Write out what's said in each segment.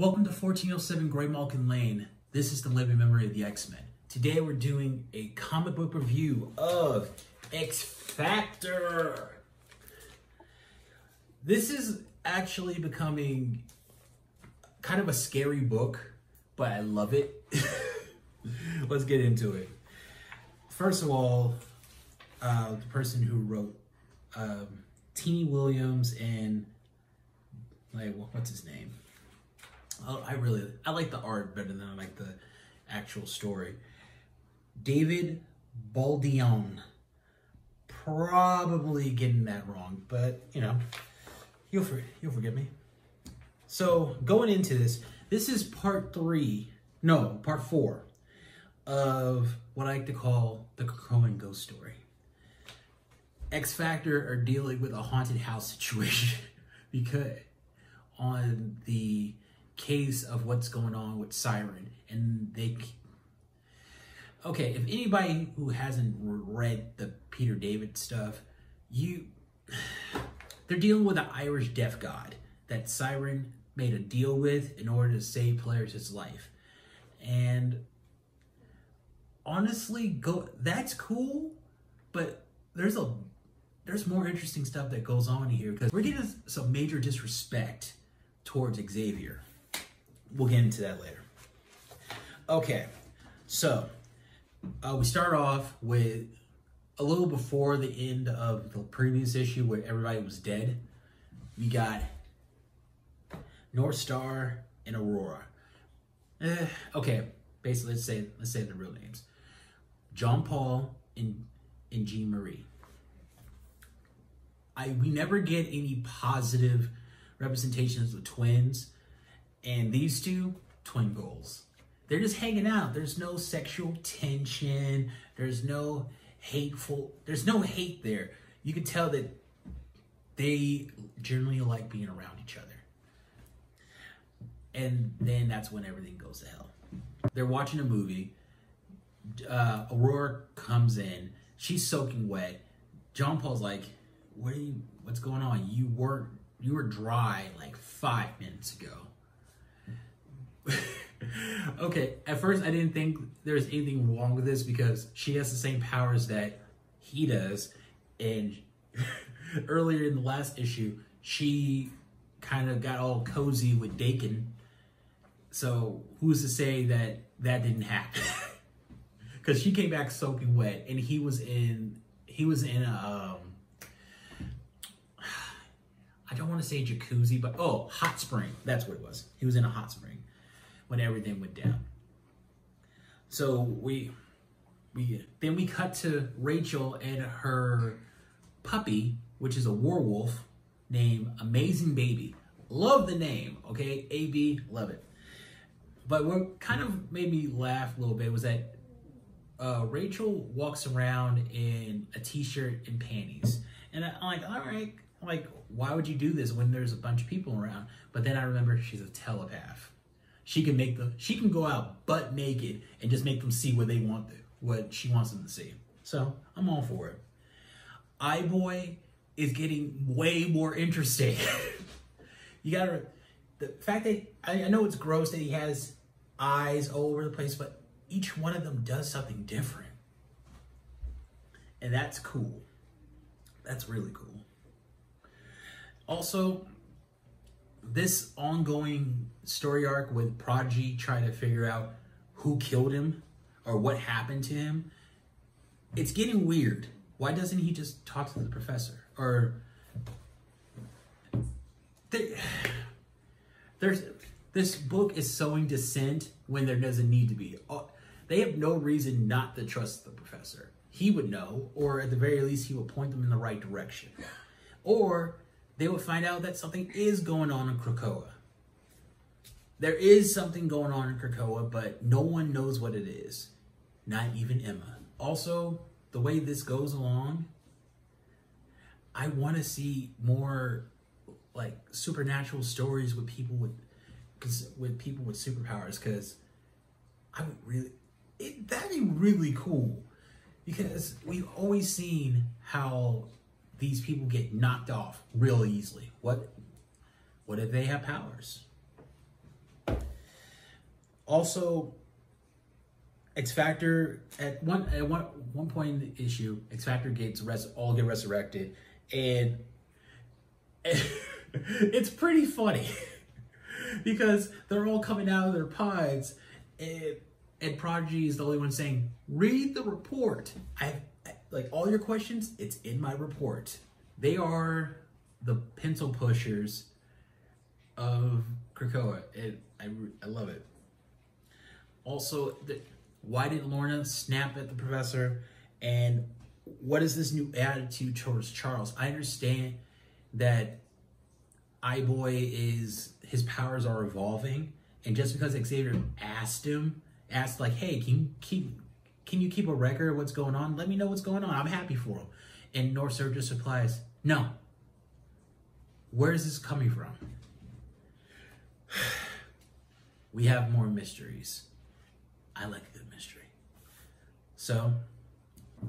Welcome to 1407 Grey Malkin Lane. This is the living memory of the X-Men. Today we're doing a comic book review of X Factor. This is actually becoming kind of a scary book, but I love it. Let's get into it. First of all, the person who wrote Teeny Williams and what's his name? I like the art better than I like the actual story. David Baldion. Probably getting that wrong, but you know, you'll forgive me. So going into this is part 4 of what I like to call the Krakoan ghost story. X Factor are dealing with a haunted house situation because on the case of what's going on with Siren, and if anybody who hasn't read the Peter David stuff, they're dealing with an Irish death god that Siren made a deal with in order to save Polaris' life. And honestly, that's cool, but there's more interesting stuff that goes on here because we're getting some major disrespect towards Xavier. We'll get into that later. Okay, so we start off with a little before the end of the previous issue where everybody was dead. We got North Star and Aurora. Okay, basically let's say the real names: John Paul and Jean Marie. We never get any positive representations of twins. And these two, twin goals. They're just hanging out. There's no sexual tension. There's no hate there. You can tell that they generally like being around each other. And then that's when everything goes to hell. They're watching a movie. Aurora comes in. She's soaking wet. John Paul's like, what's going on? You were dry like 5 minutes ago. Okay, at first I didn't think there was anything wrong with this because she has the same powers that he does, and earlier in the last issue she kind of got all cozy with Dakin, so who's to say that didn't happen? Because she came back soaking wet and he was in a I don't want to say jacuzzi, but hot spring. That's what it was. He was in a hot spring when everything went down. So we cut to Rachel and her puppy, which is a werewolf named Amazing Baby. Love the name, okay? AB, love it. But what kind of made me laugh a little bit was that Rachel walks around in a t-shirt and panties. And I'm like, all right. I'm like, why would you do this when there's a bunch of people around? But then I remember she's a telepath. She can go out butt naked and just make them see what she wants them to see. So I'm all for it. iBoy is getting way more interesting. The fact that I know it's gross that he has eyes all over the place, but each one of them does something different. And that's cool. That's really cool. Also, this ongoing story arc with Prodigy trying to figure out who killed him or what happened to him, it's getting weird. Why doesn't he just talk to the professor? Or this book is sowing dissent when there doesn't need to be. They have no reason not to trust the professor. He would know, or at the very least, he would point them in the right direction. Or they would find out that something is going on in Krakoa. There is something going on in Krakoa, but no one knows what it is. Not even Emma. Also, the way this goes along, I want to see more like supernatural stories with people with superpowers, because that'd be really cool. Because we've always seen how these people get knocked off real easily. What if they have powers? Also, X Factor at one point in the issue, X Factor all get resurrected, and it's pretty funny because they're all coming out of their pods, and Prodigy is the only one saying, "Read the report. Like all your questions, it's in my report." They are the pencil pushers of Krakoa, and I love it. Also, why did Lorna snap at the professor? And what is this new attitude towards Charles? I understand that his powers are evolving, and just because Xavier asked like, hey, can you keep a record of what's going on? Let me know what's going on. I'm happy for him. And North Star just replies, no. Where is this coming from? We have more mysteries. I like a good mystery. So,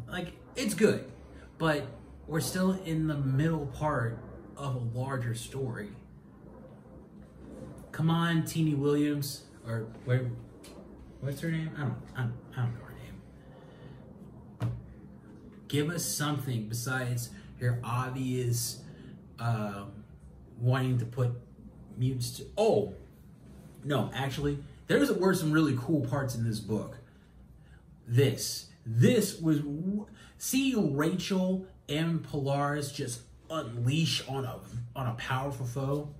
like, it's good, but we're still in the middle part of a larger story. Come on, Teeny Williams, or what's her name? I don't know her name. Give us something besides your obvious wanting to put mutants to... Oh, no, actually, were some really cool parts in this book. This was seeing Rachel and Polaris just unleash on a powerful foe.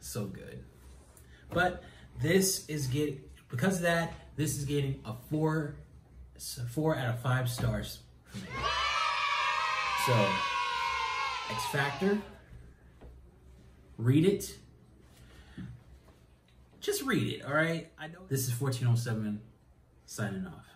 So good. But this is because of that, this is getting a 4 out of 5 stars for me. So, X Factor, read it. Just read it, all right? I know this is 1407 signing off.